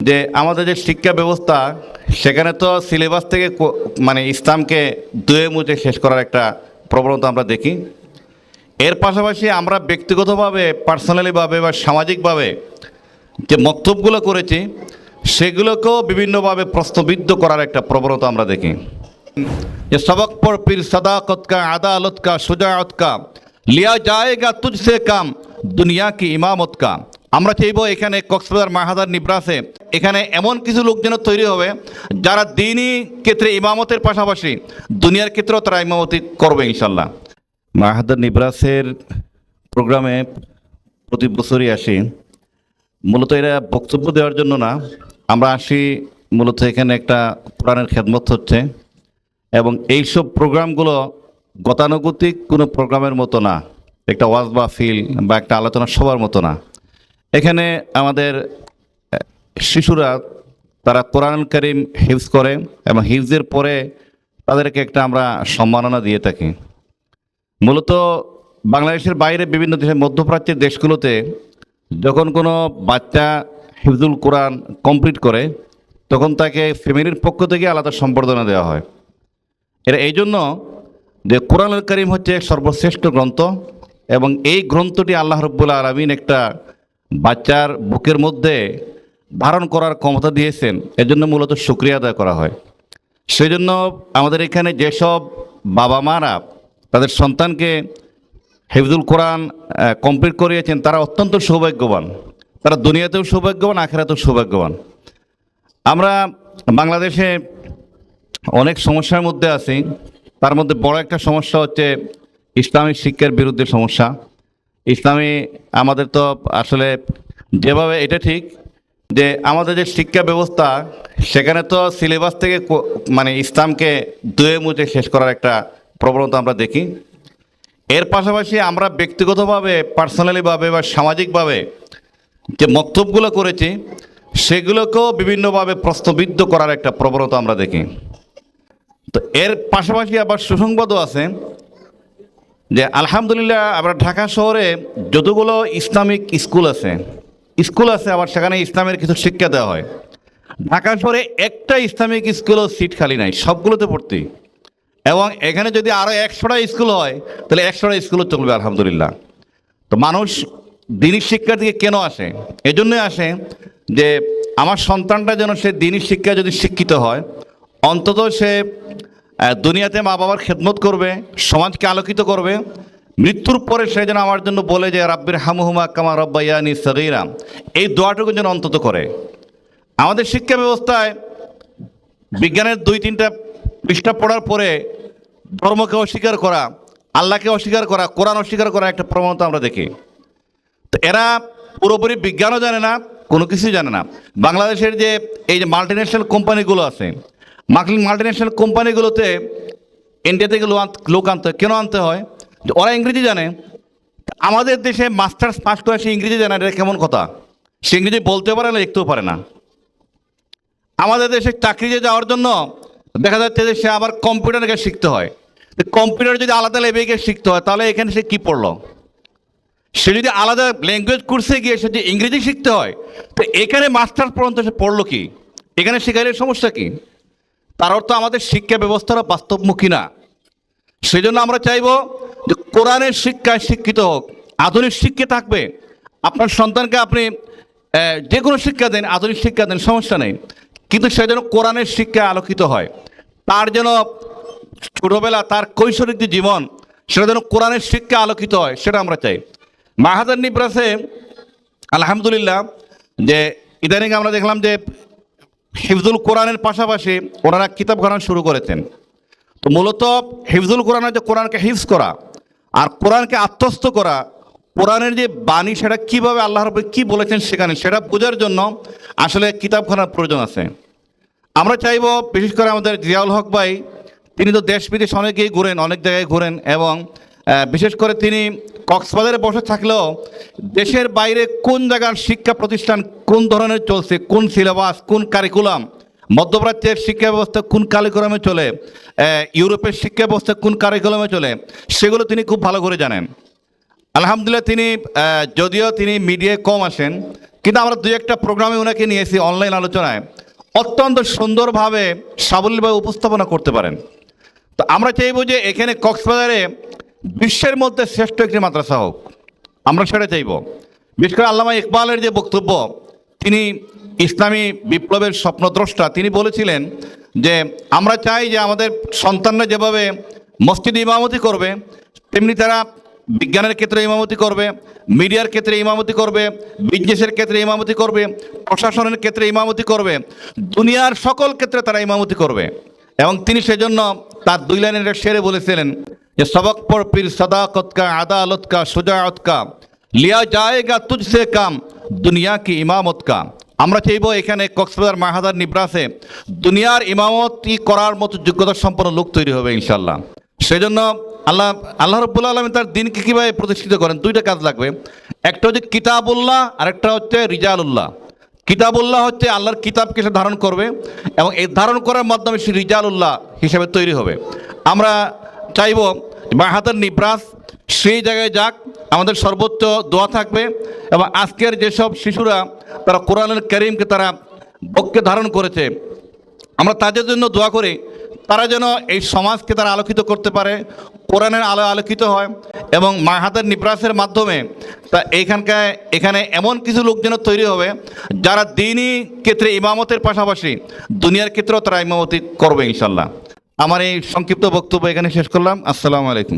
যে আমাদের যে শিক্ষা ব্যবস্থা সেখানে তো সিলেবাস থেকে মানে ইসলামকে ধুয়ে মুছে শেষ করার একটা প্রবণতা আমরা দেখি। এর পাশাপাশি আমরা ব্যক্তিগতভাবে পার্সোনালিভাবে বা সামাজিকভাবে যে মন্তব্যগুলো করেছি সেগুলোকেও বিভিন্নভাবে প্রশ্নবিদ্ধ করার একটা প্রবণতা আমরা দেখি। যে সবক পর পীর সদাকত কা আদালত কা সুজাআত কা লিয়া জায়েগা তুঝসে কাম দুনিয়া কি ইমামত কা। আমরা চাইব এখানে কক্সবাজার মাহাদার নিব্রাসে এখানে এমন কিছু লোক যেন তৈরি হবে যারা দিনই ক্ষেত্রে ইমামতের পাশাপাশি দুনিয়ার ক্ষেত্রেও তারা ইমামতি করবে ইনশাল্লাহ। মাহাদার নিব্রাসের প্রোগ্রামে প্রতি বছরই আসি। মূলত এরা বক্তব্য দেওয়ার জন্য না, আমরা আসি মূলত এখানে একটা কোরআনের খেদমত হচ্ছে এবং এইসব প্রোগ্রামগুলো গতানুগতিক কোনো প্রোগ্রামের মতো না, একটা ওয়াজ বা ফিল বা একটা আলোচনা সবার মতো না। এখানে আমাদের শিশুরা তারা কোরআনুল কারীম হিফজ করে এবং হিফজের পরে তাদেরকে একটা আমরা সম্মাননা দিয়ে থাকি। মূলত বাংলাদেশের বাইরে বিভিন্ন দেশের মধ্যপ্রাচ্যের দেশগুলোতে যখন কোনো বাচ্চা হিফজুল কোরআন কমপ্লিট করে তখন তাকে ফ্যামিলির পক্ষ থেকে আলাদা সম্বর্ধনা দেওয়া হয়। এর এই জন্য যে কোরআনুল কারীম হচ্ছে সর্বশ্রেষ্ঠ গ্রন্থ এবং এই গ্রন্থটি আল্লাহ রাব্বুল আলামিন একটা বাচ্চার বুকের মধ্যে ধারণ করার ক্ষমতা দিয়েছেন, এজন্য মূলত শুকরিয়া আদায় করা হয়। সেই জন্য আমাদের এখানে যেসব বাবা মারা তাদের সন্তানকে হিফজুল কোরআন কমপ্লিট করিয়েছেন তারা অত্যন্ত সৌভাগ্যবান, তারা দুনিয়াতেও সৌভাগ্যবান, আখিরাতেও সৌভাগ্যবান। আমরা বাংলাদেশে অনেক সমস্যার মধ্যে আছি, তার মধ্যে বড় একটা সমস্যা হচ্ছে ইসলামিক শিক্ষার বিরুদ্ধে সমস্যা। ইসলামী আমাদের তো আসলে যেভাবে এটা ঠিক যে আমাদের যে শিক্ষা ব্যবস্থা সেখানে তো সিলেবাস থেকে মানে ইসলামকে ধুয়ে মুছে শেষ করার একটা প্রবণতা আমরা দেখি। এর পাশাপাশি আমরা ব্যক্তিগতভাবে পার্সোনালিভাবে বা সামাজিকভাবে যে মন্তব্যগুলো করেছি সেগুলোকেও বিভিন্নভাবে প্রশ্নবিদ্ধ করার একটা প্রবণতা আমরা দেখি। তো এর পাশাপাশি আবার সুসংবাদও আছে যে আলহামদুলিল্লাহ আমরা ঢাকা শহরে যতগুলো ইসলামিক স্কুল আছে আবার সেখানে ইসলামের কিছু শিক্ষা দেওয়া হয়। ঢাকা শহরে একটা ইসলামিক স্কুলও সিট খালি নাই, সবগুলোতে ভর্তি। এবং এখানে যদি আরও 100টা স্কুল হয় তাহলে 100টা স্কুলও চলবে আলহামদুলিল্লাহ। তো মানুষ দিনী শিক্ষার দিকে কেন আসে? এজন্যই আসে যে আমার সন্তানটা যেন সে দিনী শিক্ষা যদি শিক্ষিত হয় অন্তত সে দুনিয়াতে মা বাবার খেদমত করবে, সমাজকে আলোকিত করবে, মৃত্যুর পরে সে যেন আমার জন্য বলে যে রাব্বির হামহুমা কামা রাব্বায়ানি সগীরা, এই দোয়াটুকু যেন অন্তত করে। আমাদের শিক্ষা ব্যবস্থায় বিজ্ঞানের 2-3টা পৃষ্ঠা পড়ার পরে ধর্মকে অস্বীকার করা, আল্লাহকে অস্বীকার করা, কোরআন অস্বীকার করা একটা প্রবণতা আমরা দেখি। তো এরা পুরোপুরি বিজ্ঞানও জানে না, কোনো কিছুই জানে না। বাংলাদেশের যে এই যে মাল্টিন্যাশনাল কোম্পানিগুলো আছে, মাল্টিন্যাশনাল কোম্পানিগুলোতে ইন্ডিয়া থেকে লোক আনতে হয়। কেন আনতে হয়? যে ওরা ইংরেজি জানে। আমাদের দেশে মাস্টার্স পাস করে সে ইংরেজি জানে, এটা কেমন কথা? সে ইংরেজি বলতে পারে না, লিখতেও পারে না। আমাদের দেশে চাকরিতে যাওয়ার জন্য দেখা যাচ্ছে যে সে আবার কম্পিউটারকে শিখতে হয়। কম্পিউটার যদি আলাদা লেভেলকে শিখতে হয় তাহলে এখানে সে কী পড়লো? সে যদি আলাদা ল্যাঙ্গুয়েজ কোর্সে গিয়ে সে যে ইংরেজি শিখতে হয়, তো এখানে মাস্টার্স পর্যন্ত সে পড়লো কি? এখানে শেখাইলে সমস্যা কি? তার অর্থ আমাদের শিক্ষা ব্যবস্থাটা বাস্তবমুখী না। সেই জন্য আমরা চাইব যে কোরআনের শিক্ষায় শিক্ষিত হোক, আধুনিক শিক্ষা থাকবে। আপনার সন্তানকে আপনি যে কোনো শিক্ষা দেন, আধুনিক শিক্ষা দেন, সমস্যা নেই, কিন্তু সে যেন কোরআনের শিক্ষায় আলোকিত হয়। তার যেন ছোটোবেলা তার কৈশোরিক যে জীবন সেটা যেন কোরআনের শিক্ষা আলোকিত হয়, সেটা আমরা চাই। মাহাদার নিব্রাসে আলহামদুলিল্লাহ যে ইদানিং আমরা দেখলাম যে হিফজুল কোরআনের পাশাপাশি ওনারা কিতাবখানা শুরু করেছেন। তো মূলত হিফজুল কোরআন হচ্ছে কোরআনকে হিফজ করা আর কোরআনকে আত্মস্থ করা, কোরআনের যে বাণী সেটা কীভাবে আল্লাহ রাব্বুল কী বলেছেন সেখানে সেটা বোঝার জন্য আসলে কিতাবখানার প্রয়োজন আছে। আমরা চাইব বিশেষ করে আমাদের জিয়াউল হক ভাই, তিনি তো দেশ বিদেশ অনেকেই ঘুরেন, অনেক জায়গায় ঘুরেন এবং বিশেষ করে তিনি কক্সবাজারে বসে থাকলেও দেশের বাইরে কোন জায়গার শিক্ষা প্রতিষ্ঠান কোন ধরনের চলছে, কোন সিলেবাস, কোন কারিকুলাম, মধ্যপ্রাচ্যের শিক্ষা ব্যবস্থা কোন কারিকুলামে চলে, ইউরোপের শিক্ষা ব্যবস্থা কোন কারিকুলামে চলে, সেগুলো তিনি খুব ভালো করে জানেন। আলহামদুলিল্লাহ তিনি যদিও তিনি মিডিয়ায় কম আসেন, কিন্তু আমরা দুই একটা প্রোগ্রামে ওনাকে নিয়েছি অনলাইন আলোচনায়, অত্যন্ত সুন্দরভাবে সাবলীলভাবে উপস্থাপনা করতে পারেন। তো আমরা চাইবো যে এখানে কক্সবাজারে বিশ্বের মধ্যে শ্রেষ্ঠ একটি মাদ্রাসা হোক, আমরা সেটা চাইব। বিশেষ করে আল্লামা ইকবালের যে বক্তব্য, তিনি ইসলামী বিপ্লবের স্বপ্নদ্রষ্টা, তিনি বলেছিলেন যে আমরা চাই যে আমাদের সন্তানরা যেভাবে মসজিদে ইমামতি করবে, তেমনি তারা বিজ্ঞানের ক্ষেত্রে ইমামতি করবে, মিডিয়ার ক্ষেত্রে ইমামতি করবে, বিজনেসের ক্ষেত্রে ইমামতি করবে, প্রশাসনের ক্ষেত্রে ইমামতি করবে, দুনিয়ার সকল ক্ষেত্রে তারা ইমামতি করবে। এবং তিনি সেজন্য তার 2 লাইনের শেরে বলেছিলেন যে সবক পর পীর সদাকত কা আদালত কা সুজাআত কা লিয়া যায়েগা তুঝসে কাম দুনিয়া কি ইমামত কা। আমরা চাইব এখানে কক্সবাজার মাহাদার নিব্রাসে দুনিয়ার ইমামতি করার মতো যোগ্যতা সম্পন্ন লোক তৈরি হবে ইনশাল্লাহ। সেজন্য আল্লাহ রাব্বুল আলামিন তার দিনকে কীভাবে প্রতিষ্ঠিত করেন, 2টা কাজ লাগবে। একটা হচ্ছে কিতাবুল্লাহ, আর একটা হচ্ছে রিজালুল্লাহ। কিতাবুল্লাহ হচ্ছে আল্লাহর কিতাবকে সে ধারণ করবে এবং এই ধারণ করার মাধ্যমে সে রিজালুল্লাহ হিসেবে তৈরি হবে। আমরা চাইব মাহাদার নিব্রাস সেই জায়গায় যাক, আমাদের সর্বোচ্চ দোয়া থাকবে। এবং আজকের যেসব শিশুরা তারা কোরআনুল কারীমকে তারা বক্ষে ধারণ করেছে, আমরা তাদের জন্য দোয়া করি, তারা যেন এই সমাজকে তারা আলোকিত করতে পারে, কোরআনের আলো আলোকিত হয় এবং মাহাদার নিব্রাসের মাধ্যমে তা এখানে এমন কিছু লোক যেন তৈরি হবে যারা দ্বীনি ক্ষেত্রে ইমামতের পাশাপাশি দুনিয়ার ক্ষেত্রেও তারা ইমামতি করবে ইনশাল্লাহ। আমার এই সংক্ষিপ্ত বক্তব্য এখানে শেষ করলাম। আসসালামু আলাইকুম।